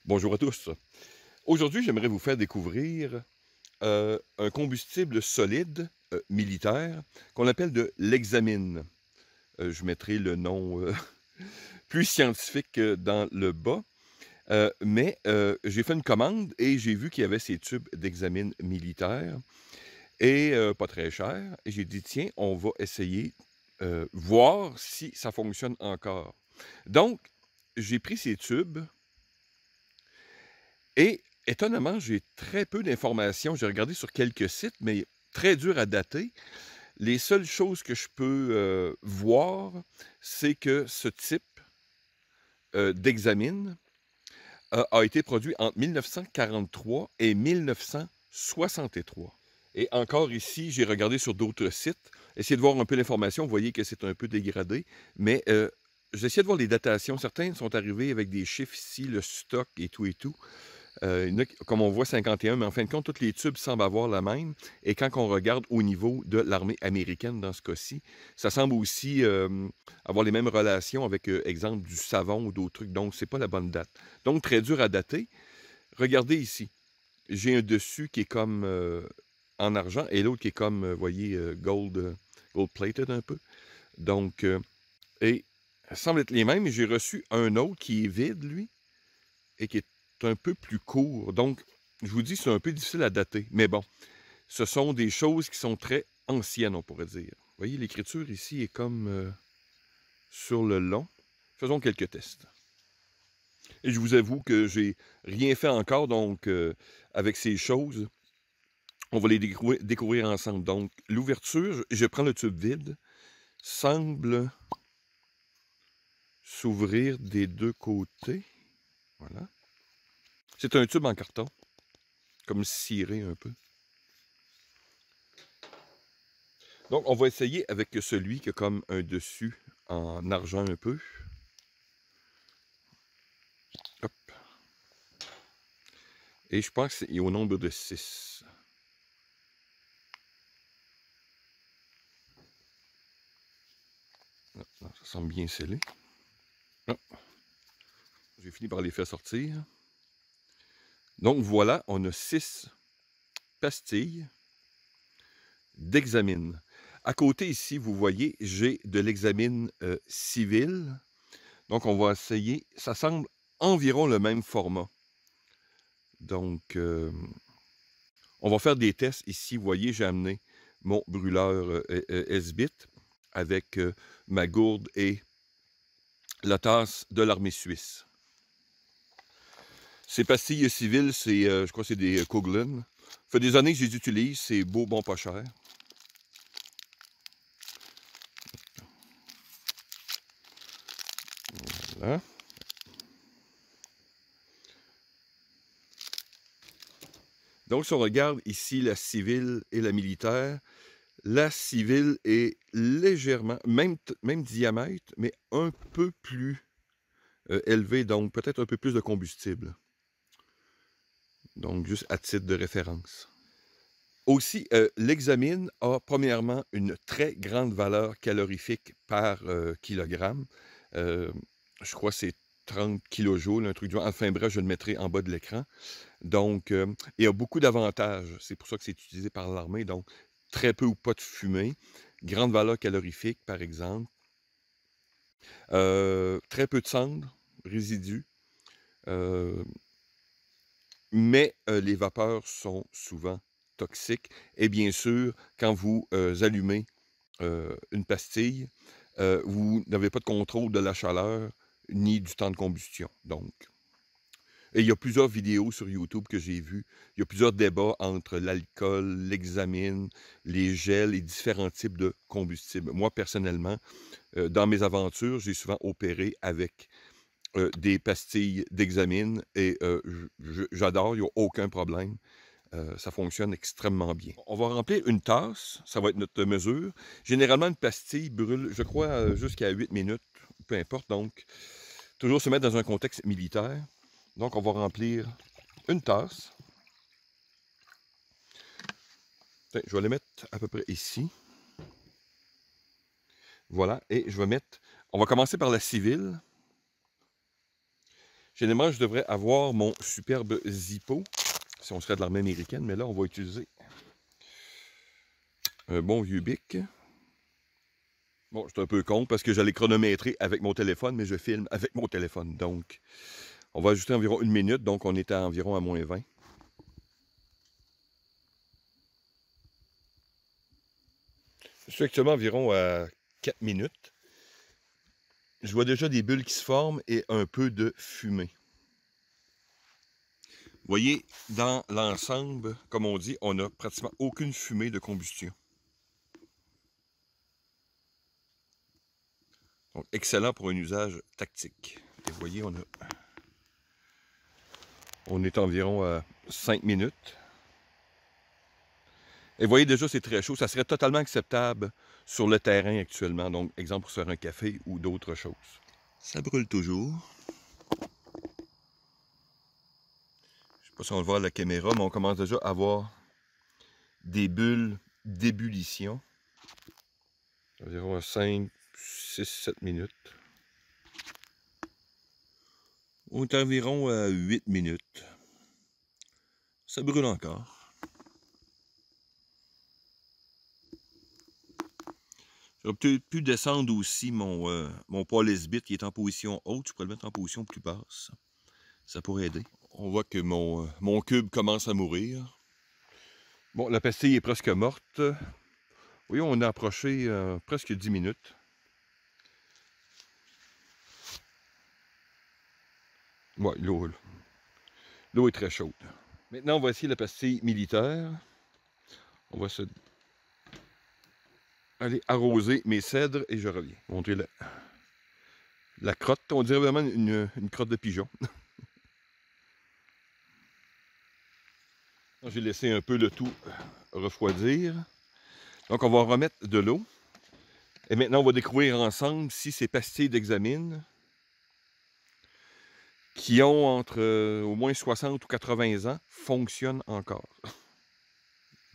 Bonjour à tous. Aujourd'hui, j'aimerais vous faire découvrir un combustible solide militaire qu'on appelle de l'hexamine. Je mettrai le nom plus scientifique dans le bas. Mais j'ai fait une commande et j'ai vu qu'il y avait ces tubes d'hexamine militaire et pas très cher. Et j'ai dit, tiens, on va essayer, voir si ça fonctionne encore. Donc, j'ai pris ces tubes. Et étonnamment, j'ai très peu d'informations. J'ai regardé sur quelques sites, mais très dur à dater. Les seules choses que je peux voir, c'est que ce type d'hexamine a été produit entre 1943 et 1963. Et encore ici, j'ai regardé sur d'autres sites, essayé de voir un peu l'information. Vous voyez que c'est un peu dégradé, mais j'ai essayé de voir les datations. Certains sont arrivés avec des chiffres ici, le stock et tout et tout. Il y en a comme on voit 51, mais en fin de compte, tous les tubes semblent avoir la même. Et quand on regarde au niveau de l'armée américaine, dans ce cas-ci, ça semble aussi avoir les mêmes relations avec, exemple, du savon ou d'autres trucs. Donc, c'est pas la bonne date. Donc, très dur à dater. Regardez ici. J'ai un dessus qui est comme en argent et l'autre qui est comme, vous voyez, gold-plated un peu. Donc, et ça semble être les mêmes. Mais j'ai reçu un autre qui est vide, lui, et qui est un peu plus court. Donc, je vous dis, c'est un peu difficile à dater. Mais bon, ce sont des choses qui sont très anciennes, on pourrait dire. Vous voyez, l'écriture ici est comme sur le long. Faisons quelques tests. Et je vous avoue que j'ai rien fait encore, donc avec ces choses, on va les découvrir ensemble. Donc, l'ouverture, je prends le tube vide, semble s'ouvrir des deux côtés. Voilà. C'est un tube en carton, comme ciré un peu. Donc, on va essayer avec celui qui a comme un dessus en argent un peu. Hop. Et je pense qu'il est au nombre de 6. Non, non, ça semble bien scellé. Non. J'ai fini par les faire sortir. Donc voilà, on a 6 pastilles d'hexamine. À côté ici, vous voyez, j'ai de l'hexamine civile. Donc on va essayer, ça semble environ le même format. Donc, on va faire des tests ici. Vous voyez, j'ai amené mon brûleur S-Bit avec ma gourde et la tasse de l'armée suisse. Ces pastilles civiles, c'est, je crois que c'est des Coughlin. Ça fait des années que je les utilise. C'est beau, bon, pas cher. Voilà. Donc, si on regarde ici la civile et la militaire, la civile est légèrement, même diamètre, mais un peu plus élevé, donc peut-être un peu plus de combustible. Donc, juste à titre de référence. Aussi, l'hexamine a premièrement une très grande valeur calorifique par kilogramme. Je crois que c'est 30 kilojoules, un truc du genre. Enfin bref, je le mettrai en bas de l'écran. Donc, il y a beaucoup d'avantages. C'est pour ça que c'est utilisé par l'armée. Donc, très peu ou pas de fumée. Grande valeur calorifique, par exemple. Très peu de cendres, résidus. Mais les vapeurs sont souvent toxiques. Et bien sûr, quand vous allumez une pastille, vous n'avez pas de contrôle de la chaleur ni du temps de combustion. Donc, et il y a plusieurs vidéos sur YouTube que j'ai vues. Il y a plusieurs débats entre l'alcool, l'hexamine, les gels et différents types de combustibles. Moi, personnellement, dans mes aventures, j'ai souvent opéré avec des pastilles d'hexamine et j'adore, il n'y a aucun problème. Ça fonctionne extrêmement bien. On va remplir une tasse, ça va être notre mesure. Généralement, une pastille brûle, je crois, jusqu'à 8 minutes, peu importe. Donc, toujours se mettre dans un contexte militaire. Donc, on va remplir une tasse. Tiens, je vais les mettre à peu près ici. Voilà, et je vais mettre... On va commencer par la civile. Généralement, je devrais avoir mon superbe Zippo, si on serait de l'armée américaine, mais là, on va utiliser un bon vieux bic. Bon, je suis un peu con parce que j'allais chronométrer avec mon téléphone, mais je filme avec mon téléphone. Donc, on va ajouter environ 1 minute, donc on est environ à moins 20. Je suis actuellement environ à 4 minutes. Je vois déjà des bulles qui se forment et un peu de fumée. Vous voyez, dans l'ensemble, comme on dit, on n'a pratiquement aucune fumée de combustion. Donc, excellent pour un usage tactique. Et vous voyez, on est environ à 5 minutes. Et vous voyez déjà, c'est très chaud. Ça serait totalement acceptable sur le terrain actuellement. Donc, exemple, pour se faire un café ou d'autres choses. Ça brûle toujours. Je ne sais pas si on le voit à la caméra, mais on commence déjà à avoir des bulles d'ébullition. Environ 5, 6, 7 minutes. On est environ à 8 minutes. Ça brûle encore. J'aurais peut-être pu descendre aussi mon poêle Esbit qui est en position haute. Je pourrais le mettre en position plus basse. Ça pourrait aider. On voit que mon cube commence à mourir. Bon, la pastille est presque morte. Oui, on a approché presque 10 minutes. Ouais, l'eau est très chaude. Maintenant, on va essayer la pastille militaire. On va aller arroser mes cèdres et je reviens. Montrer la crotte. On dirait vraiment une crotte de pigeon. J'ai laissé un peu le tout refroidir. Donc, on va remettre de l'eau. Et maintenant, on va découvrir ensemble si ces pastilles d'hexamine qui ont entre au moins 60 ou 80 ans fonctionnent encore.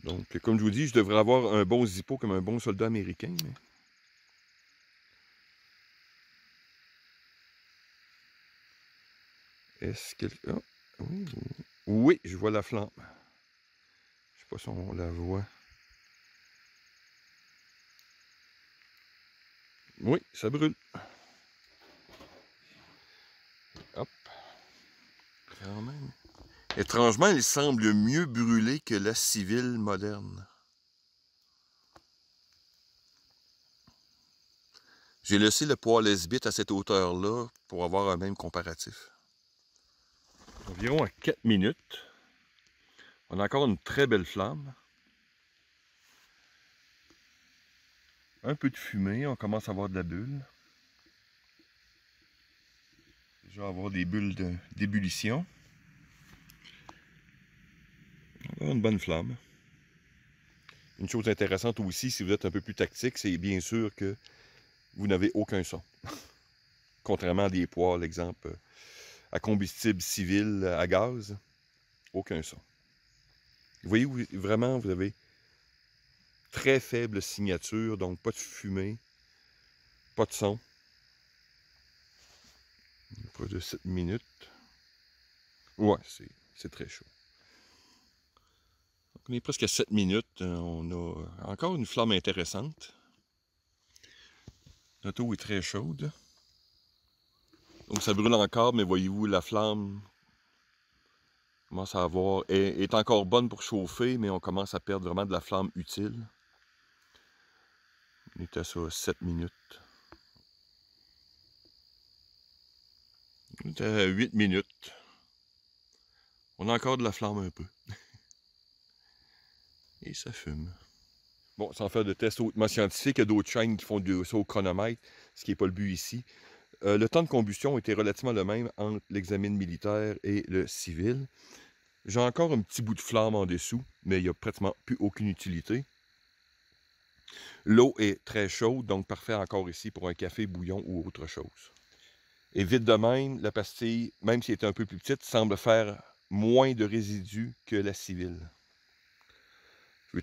Donc, comme je vous dis, je devrais avoir un bon Zippo comme un bon soldat américain. Mais... Est-ce que... Oh, oui. Oui, je vois la flamme. Je ne sais pas si on la voit. Oui, ça brûle. Hop. Quand même. Étrangement, il semble mieux brûler que la civile moderne. J'ai laissé le poêle Esbit à cette hauteur-là pour avoir un même comparatif. Environ à 4 minutes. On a encore une très belle flamme. Un peu de fumée, on commence à avoir de la bulle. Déjà avoir des bulles d'ébullition. On a une bonne flamme. Une chose intéressante aussi, si vous êtes un peu plus tactique, c'est bien sûr que vous n'avez aucun son. Contrairement à des poêles, exemple, à combustible civil, à gaz, aucun son. Vous voyez, vraiment, vous avez très faible signature, donc pas de fumée, pas de son. Pas de 7 minutes. Ouais, c'est très chaud. On est presque à 7 minutes. On a encore une flamme intéressante. L'auto est très chaude. Donc ça brûle encore, mais voyez-vous, la flamme commence à avoir... est encore bonne pour chauffer, mais on commence à perdre vraiment de la flamme utile. On est à ça 7 minutes. On est à 8 minutes. On a encore de la flamme un peu. Et ça fume. Bon, sans faire de tests hautement scientifiques, il y a d'autres chaînes qui font ça au chronomètre, ce qui n'est pas le but ici. Le temps de combustion était relativement le même entre l'examen militaire et le civil. J'ai encore un petit bout de flamme en dessous, mais il n'y a pratiquement plus aucune utilité. L'eau est très chaude, donc parfait encore ici pour un café, bouillon ou autre chose. Et vite de même, la pastille, même si elle est un peu plus petite, semble faire moins de résidus que la civile.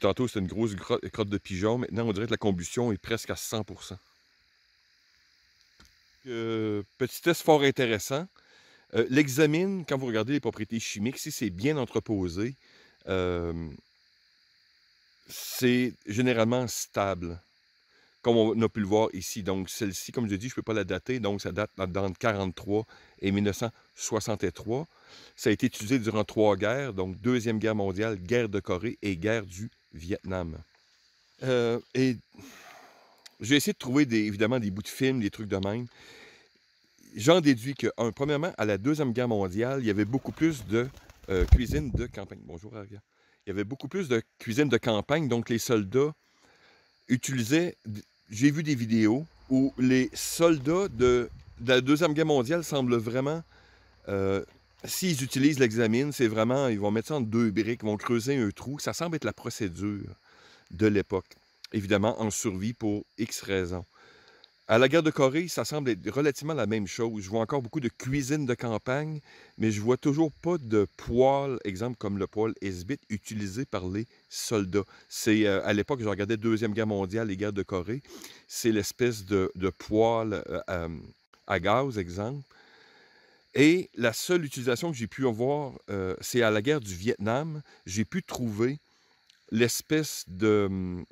Tantôt, c'était une grosse crotte de pigeon. Maintenant, on dirait que la combustion est presque à 100%. Petit test fort intéressant. L'hexamine, quand vous regardez les propriétés chimiques, si c'est bien entreposé, euh, c'est généralement stable, comme on a pu le voir ici. Donc, celle-ci, comme je dis, je ne peux pas la dater, donc ça date entre 1943 et 1963. Ça a été utilisé durant 3 guerres, donc Deuxième Guerre mondiale, guerre de Corée et guerre du Vietnam. Et j'ai essayé de trouver, évidemment, des bouts de films, des trucs de même. J'en déduis que, premièrement, à la Deuxième Guerre mondiale, il y avait beaucoup plus de cuisine de campagne. Bonjour, Aria. Il y avait beaucoup plus de cuisine de campagne, donc les soldats utilisaient... J'ai vu des vidéos où les soldats de la Deuxième Guerre mondiale semblent vraiment... s'ils utilisent l'hexamine, c'est vraiment... Ils vont mettre ça en 2 briques, ils vont creuser un trou. Ça semble être la procédure de l'époque. Évidemment, en survie pour X raisons. À la guerre de Corée, ça semble être relativement la même chose. Je vois encore beaucoup de cuisine de campagne, mais je vois toujours pas de poêle, exemple comme le poêle Esbit, utilisé par les soldats. C'est à l'époque, je regardais Deuxième Guerre mondiale, les guerres de Corée, c'est l'espèce de poêle à gaz, exemple. Et la seule utilisation que j'ai pu avoir, c'est à la guerre du Vietnam. J'ai pu trouver l'espèce de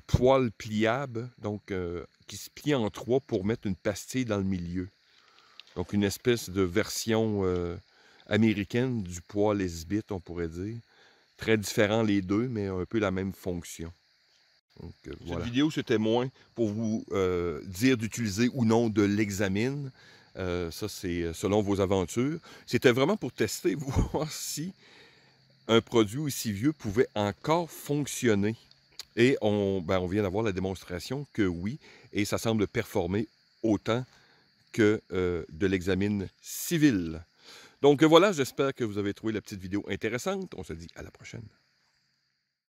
poêle pliable, donc qui se plie en 3 pour mettre une pastille dans le milieu. Donc une espèce de version américaine du poêle Esbit, on pourrait dire. Très différent les deux, mais un peu la même fonction. Donc, voilà. Cette vidéo, c'était moins pour vous dire d'utiliser ou non de l'hexamine. Ça, c'est selon vos aventures. C'était vraiment pour tester, voir si un produit aussi vieux pouvait encore fonctionner. Et on vient d'avoir la démonstration que oui, et ça semble performer autant que de l'examine civil. Donc voilà, j'espère que vous avez trouvé la petite vidéo intéressante. On se dit à la prochaine.